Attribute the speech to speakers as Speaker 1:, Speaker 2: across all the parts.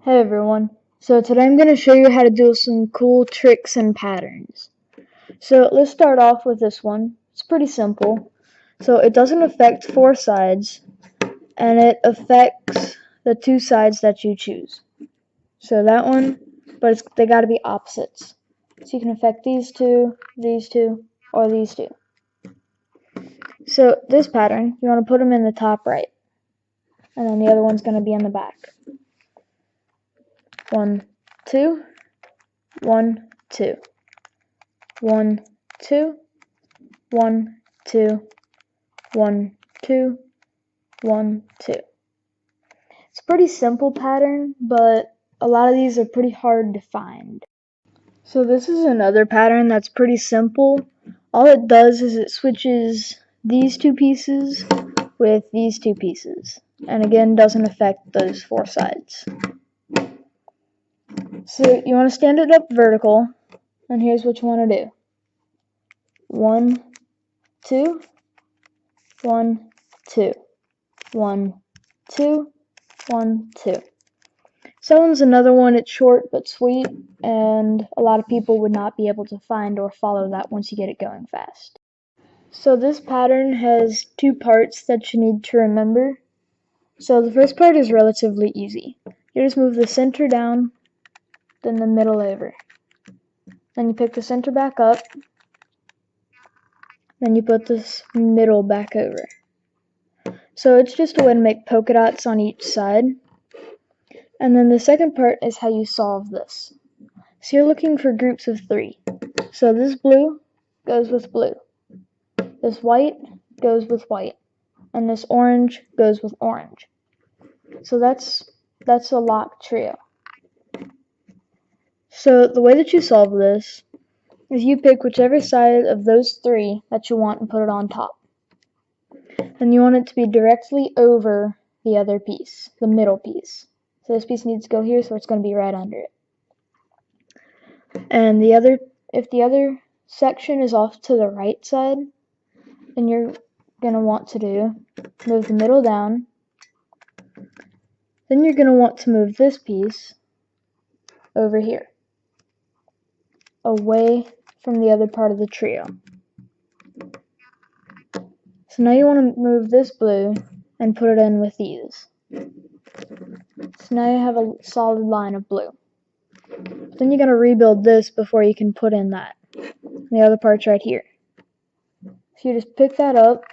Speaker 1: Hey everyone, so today I'm going to show you how to do some cool tricks and patterns. So let's start off with this one. It's pretty simple. So it doesn't affect four sides, and it affects the two sides that you choose. So that one, but they got to be opposites. So you can affect these two, or these two. So this pattern, you want to put them in the top right, and then the other one's going to be in the back. 1, 2, 1, 2. 1, 2, 1, 2, 1, 2, 1, 2. It's a pretty simple pattern, but a lot of these are pretty hard to find. So this is another pattern that's pretty simple. All it does is it switches these two pieces with these two pieces. And again, doesn't affect those four sides. So you want to stand it up vertical, and here's what you want to do. 1, 2, 1, 2, 1, 2, 1, 2. So one's another one. It's short but sweet, and a lot of people would not be able to find or follow that once you get it going fast. So this pattern has two parts that you need to remember. So the first part is relatively easy. You just move the center down, then the middle over. Then you pick the center back up, then you put this middle back over. So it's just a way to make polka dots on each side. And then the second part is how you solve this. So you're looking for groups of 3. So this blue goes with blue. This white goes with white. And this orange goes with orange. So that's a locked trio. So the way that you solve this is you pick whichever side of those 3 that you want and put it on top. And you want it to be directly over the other piece, the middle piece. So this piece needs to go here, so it's going to be right under it. And if the other section is off to the right side, then you're going to want to move the middle down. Then you're going to want to move this piece over here, away from the other part of the trio. So now you want to move this blue and put it in with these. So now you have a solid line of blue. Then you got to rebuild this before you can put in that. The other part's right here. So you just pick that up,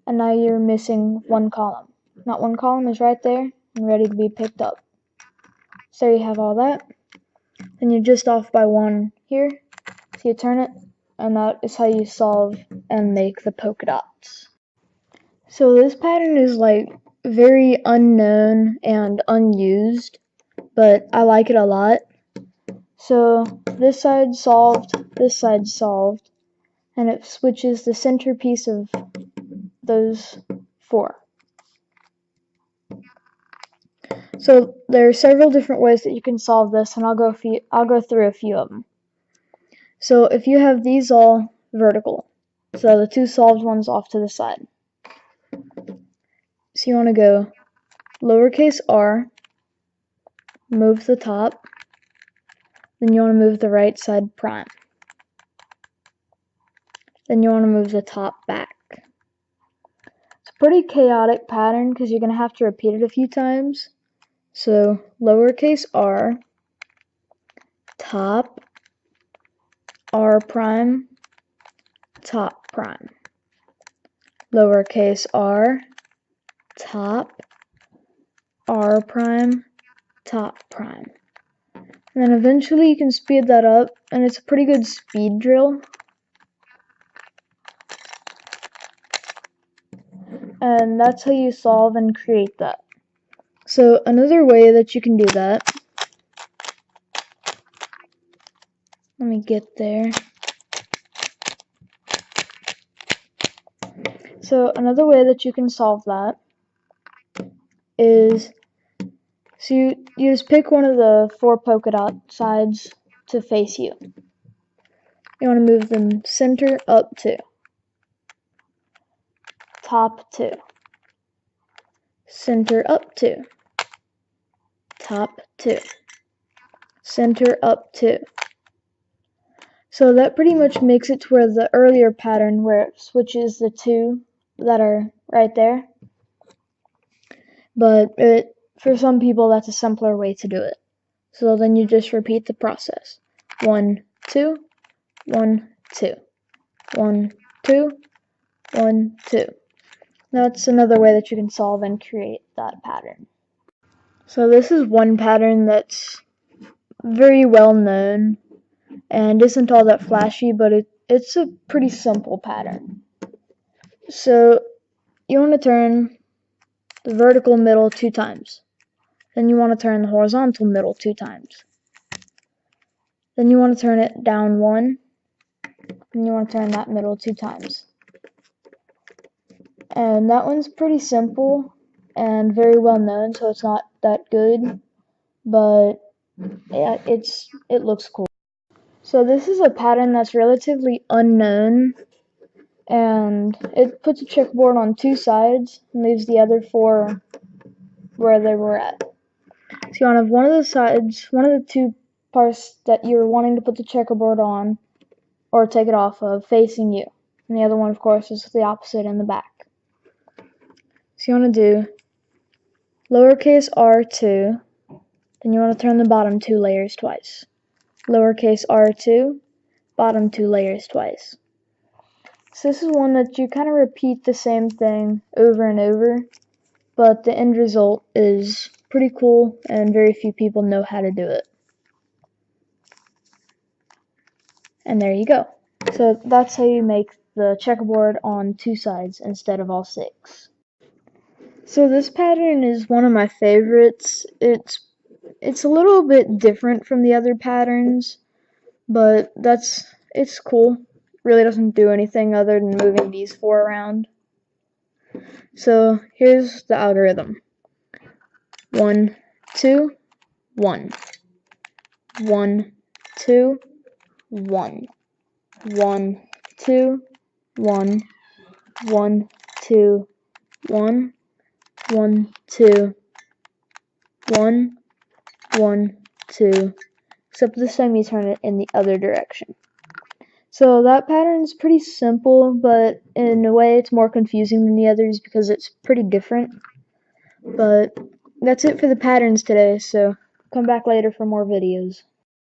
Speaker 1: and now you're missing one column. Not one column is right there and ready to be picked up. So you have all that. Then you're just off by one here. So you turn it, and that is how you solve and make the polka dots. So this pattern is like very unknown and unused, but I like it a lot. So this side solved, and it switches the centerpiece of those 4. So there are several different ways that you can solve this, and I'll go through a few of them. So if you have these all vertical, so the 2 solved ones off to the side. So you want to go lowercase r, move the top, then you want to move the right side prime. Then you want to move the top back. It's a pretty chaotic pattern because you're going to have to repeat it a few times. So lowercase r, top, r prime, top prime. Lowercase r, top, r prime, top prime. And then eventually you can speed that up, and it's a pretty good speed drill. And that's how you solve and create that. So another way that you can do that, let me get there. So another way that you can solve that is, so you just pick one of the 4 polka dot sides to face you. You want to move them center up 2, top 2, center up 2, top 2, center up 2. So that pretty much makes it to where the earlier pattern where it switches the 2 that are right there. But for some people that's a simpler way to do it. So then you just repeat the process. 1, 2, 1, 2, 1, 2, 1, 2. That's another way that you can solve and create that pattern. So this is one pattern that's very well known and isn't all that flashy, but it's a pretty simple pattern. So you want to turn the vertical middle 2 times. Then you want to turn the horizontal middle 2 times. Then you want to turn it down 1, and you want to turn that middle 2 times. And that one's pretty simple and very well known, so it's not that good, but yeah, it looks cool. So this is a pattern that's relatively unknown, and it puts a checkerboard on 2 sides and leaves the other 4 where they were at. So you want to have one of the sides, one of the 2 parts that you're wanting to put the checkerboard on or take it off of facing you, and the other one, of course, is the opposite in the back. So you want to do lowercase r2, then you want to turn the bottom 2 layers twice. Lowercase r2, bottom 2 layers twice. So this is one that you kind of repeat the same thing over and over, but the end result is pretty cool and very few people know how to do it. And there you go. So that's how you make the checkerboard on 2 sides instead of all 6. So this pattern is one of my favorites. It's a little bit different from the other patterns, but it's cool. Really doesn't do anything other than moving these 4 around. So here's the algorithm. 1, 2, 1. 1, 2, 1. 1, 2, 1. 1, 2, 1. 1, 2, 1. 1, 2. Except this time you turn it in the other direction. So that pattern is pretty simple, but in a way it's more confusing than the others because it's pretty different. But that's it for the patterns today, so come back later for more videos.